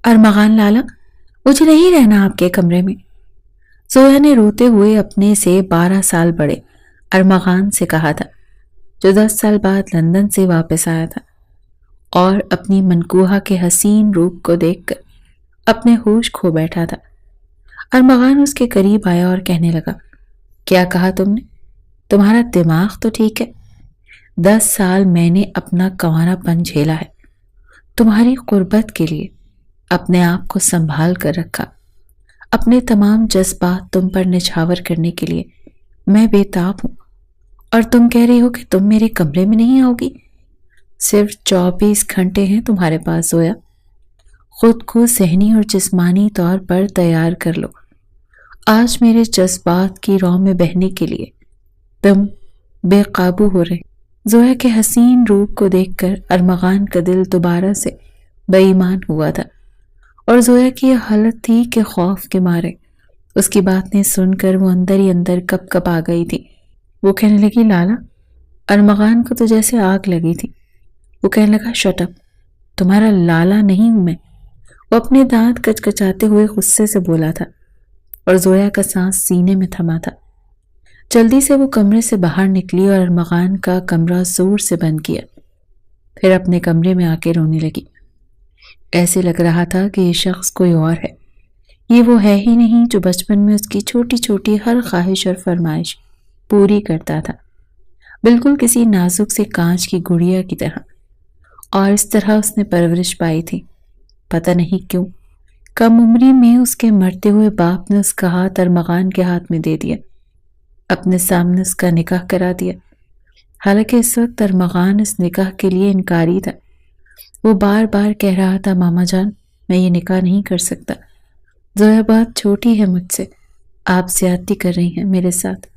ارمغان لالا، مجھے نہیں رہنا آپ کے کمرے میں۔ زویا نے روتے ہوئے اپنے سے 12 سال بڑے ارمغان سے کہا تھا، جو 10 سال بعد لندن سے واپس آیا تھا اور اپنی منکوہا کے حسین روپ کو دیکھ کر اپنے ہوش کھو بیٹھا تھا۔ ارمغان اس کے قریب آیا اور کہنے لگا، کیا کہا تم نے؟ تمہارا دماغ تو ٹھیک ہے؟ 10 سال میں نے اپنا کنوارا پن جھیلا ہے، تمہاری قربت کے لیے اپنے آپ کو سنبھال کر رکھا، اپنے تمام جذبات تم پر نچھاور کرنے کے لیے میں بے تاب ہوں، اور تم کہہ رہی ہو کہ تم میرے کمرے میں نہیں آؤ گی؟ صرف 24 گھنٹے ہیں تمہارے پاس زویا، خود کو ذہنی اور جسمانی طور پر تیار کر لو۔ آج میرے جذبات کی رو میں بہنے کے لیے تم بے قابو ہو رہے۔ زویا کے حسین روپ کو دیکھ کر ارمغان کا دل دوبارہ سے بے ایمان ہوا تھا، اور زویا کی یہ حالت تھی کہ خوف کے مارے اس کی باتیں سن کر وہ اندر ہی اندر کپ کپ آ گئی تھی۔ وہ کہنے لگی، لالا، ارمغان کو تو جیسے آگ لگی تھی۔ وہ کہنے لگا، شٹ اپ، تمہارا لالا نہیں ہوں میں۔ وہ اپنے دانت کچکچاتے ہوئے غصے سے بولا تھا، اور زویا کا سانس سینے میں تھما تھا۔ جلدی سے وہ کمرے سے باہر نکلی اور ارمغان کا کمرہ زور سے بند کیا، پھر اپنے کمرے میں آ کے رونے لگی۔ ایسے لگ رہا تھا کہ یہ شخص کوئی اور ہے، یہ وہ ہے ہی نہیں جو بچپن میں اس کی چھوٹی چھوٹی ہر خواہش اور فرمائش پوری کرتا تھا، بالکل کسی نازک سے کانچ کی گڑیا کی طرح۔ اور اس طرح اس نے پرورش پائی تھی۔ پتہ نہیں کیوں کم عمری میں اس کے مرتے ہوئے باپ نے اس کا ہاتھ ارمغان کے ہاتھ میں دے دیا، اپنے سامنے اس کا نکاح کرا دیا، حالانکہ اس وقت ارمغان اس نکاح کے لیے انکاری تھا۔ وہ بار بار کہہ رہا تھا، ماما جان، میں یہ نکاح نہیں کر سکتا، زویا بہت چھوٹی ہے مجھ سے، آپ زیادتی کر رہی ہیں میرے ساتھ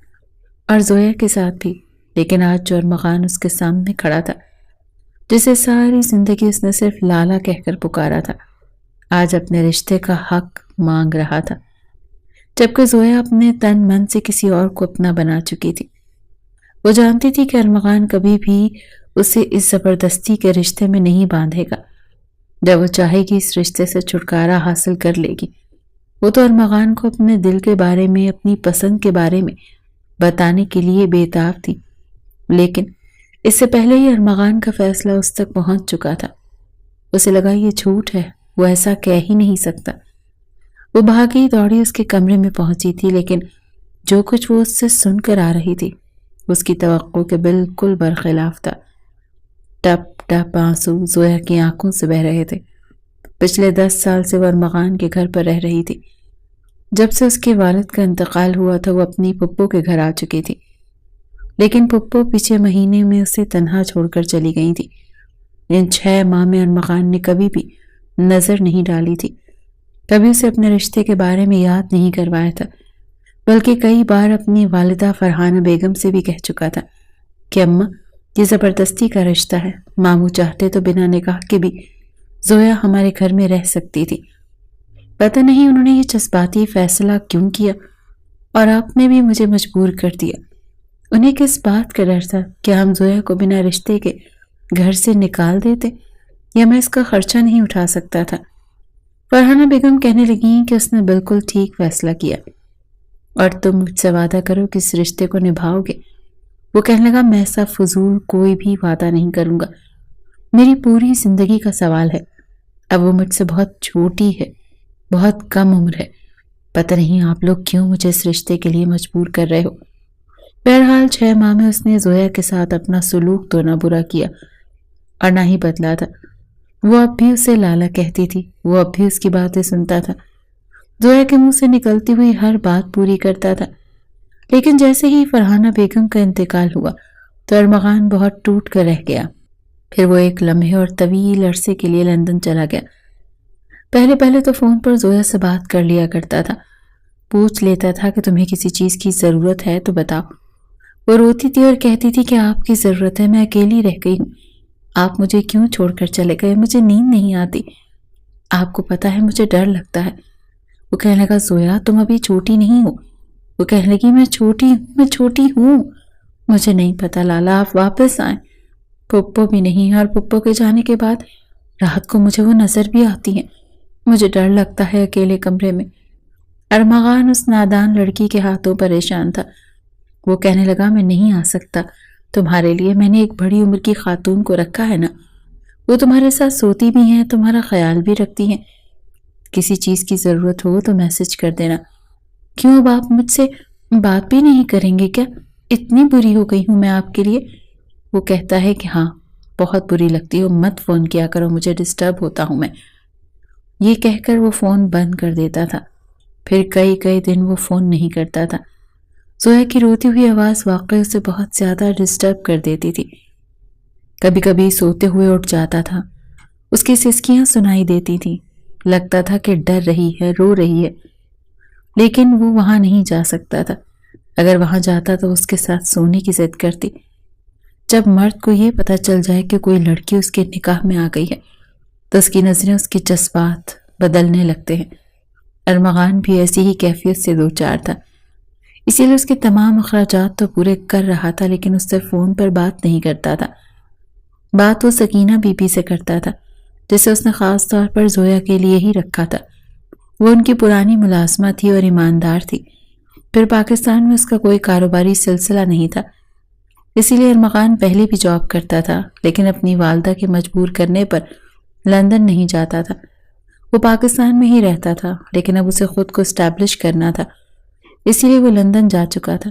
اور زویا کے ساتھ بھی۔ لیکن آج جو ارمغان اس کے سامنے کھڑا تھا، جسے ساری زندگی اس نے صرف لالا کہہ کر پکارا تھا، آج اپنے رشتے کا حق مانگ رہا تھا، جبکہ زویا اپنے تن من سے کسی اور کو اپنا بنا چکی تھی۔ وہ جانتی تھی کہ ارمغان کبھی بھی اسے اس زبردستی کے رشتے میں نہیں باندھے گا۔ جب وہ چاہے گی اس رشتے سے چھٹکارا حاصل کر لے گی۔ وہ تو ارمغان کو اپنے دل کے بارے میں، اپنی پسند کے بارے میں بتانے کے لیے بے تاب تھی، لیکن اس سے پہلے ہی ارمغان کا فیصلہ اس تک پہنچ چکا تھا۔ اسے لگا یہ جھوٹ ہے، وہ ایسا کہہ ہی نہیں سکتا۔ وہ بھاگی دوڑی اس کے کمرے میں پہنچی تھی، لیکن جو کچھ وہ اس سے سن کر آ رہی تھی اس کی توقع کے بالکل برخلاف تھا۔ ٹپ ٹپ آنسو زویا کی آنکھوں سے بہ رہے تھے۔ پچھلے 10 سال سے وہ ارمغان کے گھر پر رہ رہی تھی۔ جب سے اس کے والد کا انتقال ہوا تھا وہ اپنی پھپھو کے گھر آ چکی تھی، لیکن پھپھو پچھلے مہینے میں اسے تنہا چھوڑ کر چلی گئی تھی۔ ان 6 ماہ میں ارمغان نے کبھی بھی نظر نہیں ڈالی تھی، کبھی اسے اپنے رشتے کے بارے میں یاد نہیں کروایا تھا، بلکہ کئی بار اپنی والدہ فرحانہ بیگم سے بھی کہہ چکا تھا کہ اماں، یہ زبردستی کا رشتہ ہے، ماموں چاہتے تو بنا نکاح کے بھی زویا ہمارے گھر میں رہ سکتی تھی۔ پتہ نہیں انہوں نے یہ جذباتی فیصلہ کیوں کیا، اور آپ نے بھی مجھے مجبور کر دیا۔ انہیں کس بات کا ڈر تھا کہ ہم زویا کو بنا رشتے کے گھر سے نکال دیتے، یا میں اس کا خرچہ نہیں اٹھا سکتا تھا۔ فرحانہ بیگم کہنے لگیں کہ اس نے بالکل ٹھیک فیصلہ کیا، اور تم مجھ سے وعدہ کرو کہ اس رشتے کو نبھاؤ گے۔ وہ کہنے لگا، میں ایسا فضول کوئی بھی وعدہ نہیں کروں گا، میری پوری زندگی کا سوال ہے۔ اب وہ مجھ سے بہت چھوٹی ہے، بہت کم عمر ہے، پتہ نہیں آپ لوگ کیوں مجھے اس رشتے کے لیے مجبور کر رہے ہو۔ بہرحال 6 ماہ میں اس نے زویا کے ساتھ اپنا سلوک تو نہ برا کیا اور نہ ہی بدلا تھا۔ وہ اب بھی اسے لالا کہتی تھی، وہ اب بھی اس کی باتیں سنتا تھا، زویا کے منہ سے نکلتی ہوئی ہر بات پوری کرتا تھا۔ لیکن جیسے ہی فرحانہ بیگم کا انتقال ہوا تو ارمغان بہت ٹوٹ کر رہ گیا۔ پھر وہ ایک لمحے اور طویل عرصے کے لیے لندن چلا گیا۔ پہلے تو فون پر زویا سے بات کر لیا کرتا تھا، پوچھ لیتا تھا کہ تمہیں کسی چیز کی ضرورت ہے تو بتاؤ۔ وہ روتی تھی اور کہتی تھی کہ آپ کی ضرورت ہے، میں اکیلی رہ گئی ہوں، آپ مجھے کیوں چھوڑ کر چلے گئے، مجھے نیند نہیں آتی، آپ کو پتہ ہے مجھے ڈر لگتا ہے۔ وہ کہنے لگا، زویا تم ابھی چھوٹی نہیں ہو۔ وہ کہنے لگی، میں چھوٹی ہوں، مجھے نہیں پتا لالا، آپ واپس آئیں۔ پھپھو بھی نہیں، اور پھپھو کے جانے کے بعد رات کو مجھے وہ نظر بھی آتی ہیں، مجھے ڈر لگتا ہے اکیلے کمرے میں۔ ارمغان اس نادان لڑکی کے ہاتھوں پریشان تھا۔ وہ کہنے لگا میں نہیں آ سکتا تمہارے لیے، میں نے ایک بڑی عمر کی خاتون کو رکھا ہے نا، وہ تمہارے ساتھ سوتی بھی ہیں، تمہارا خیال بھی رکھتی ہیں، کسی چیز کی ضرورت ہو تو میسج کر دینا۔ کیوں اب آپ مجھ سے بات بھی نہیں کریں گے کیا؟ اتنی بری ہو گئی ہوں میں آپ کے لیے؟ وہ کہتا ہے کہ ہاں بہت بری لگتی ہو، مت فون کیا کرو، مجھے ڈسٹرب ہوتا ہوں میں۔ یہ کہہ کر وہ فون بند کر دیتا تھا۔ پھر کئی دن وہ فون نہیں کرتا تھا۔ زویا کی روتی ہوئی آواز واقعی اسے بہت زیادہ ڈسٹرب کر دیتی تھی۔ کبھی کبھی سوتے ہوئے اٹھ جاتا تھا، اس کی سسکیاں سنائی دیتی تھیں، لگتا تھا کہ ڈر رہی ہے، رو رہی ہے، لیکن وہ وہاں نہیں جا سکتا تھا۔ اگر وہاں جاتا تو اس کے ساتھ سونے کی ضد کرتی۔ جب مرد کو یہ پتہ چل جائے کہ کوئی لڑکی اس کے نکاح میں آ گئی ہے تو اس کی نظریں، اس کے جذبات بدلنے لگتے ہیں۔ ارمغان بھی ایسی ہی کیفیت سے دوچار تھا، اسی لیے اس کے تمام اخراجات تو پورے کر رہا تھا، لیکن اس سے فون پر بات نہیں کرتا تھا۔ بات وہ سکینہ بی بی سے کرتا تھا، جسے اس نے خاص طور پر زویا کے لیے ہی رکھا تھا۔ وہ ان کی پرانی ملازمہ تھی اور ایماندار تھی۔ پھر پاکستان میں اس کا کوئی کاروباری سلسلہ نہیں تھا، اسی لیے ارمغان پہلے بھی جاب کرتا تھا، لیکن اپنی والدہ کے مجبور کرنے پر لندن نہیں جاتا تھا۔ وہ پاکستان میں ہی رہتا تھا، لیکن اب اسے خود کو اسٹیبلش کرنا تھا، اسی لیے وہ لندن جا چکا تھا۔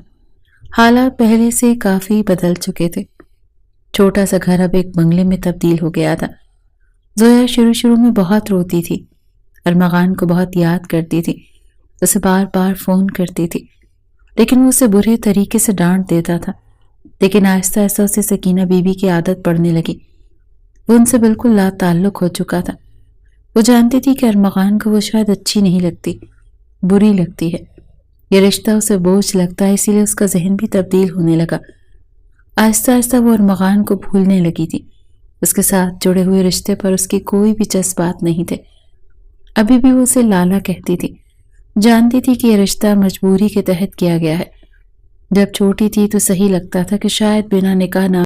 حالات پہلے سے کافی بدل چکے تھے۔ چھوٹا سا گھر اب ایک بنگلے میں تبدیل ہو گیا تھا۔ زویا شروع میں بہت روتی تھی، ارمغان کو بہت یاد کرتی تھی، اسے بار بار فون کرتی تھی، لیکن وہ اسے برے طریقے سے ڈانٹ دیتا تھا۔ لیکن آہستہ آہستہ اسے سکینہ بی بی کی عادت پڑنے لگی۔ وہ ان سے بالکل لا تعلق ہو چکا تھا۔ وہ جانتی تھی کہ ارمغان کو وہ شاید اچھی نہیں لگتی، بری لگتی ہے، یہ رشتہ اسے بوجھ لگتا ہے، اسی لیے اس کا ذہن بھی تبدیل ہونے لگا۔ آہستہ آہستہ وہ ارمغان کو بھولنے لگی تھی۔ اس کے ساتھ جڑے ہوئے رشتے پر اس کی کوئی بھی جذبات نہیں تھے۔ ابھی بھی وہ اسے لالا کہتی تھی، جانتی تھی کہ یہ رشتہ مجبوری کے تحت کیا گیا ہے۔ جب چھوٹی تھی تو صحیح لگتا تھا کہ شاید بنا نکاح نہ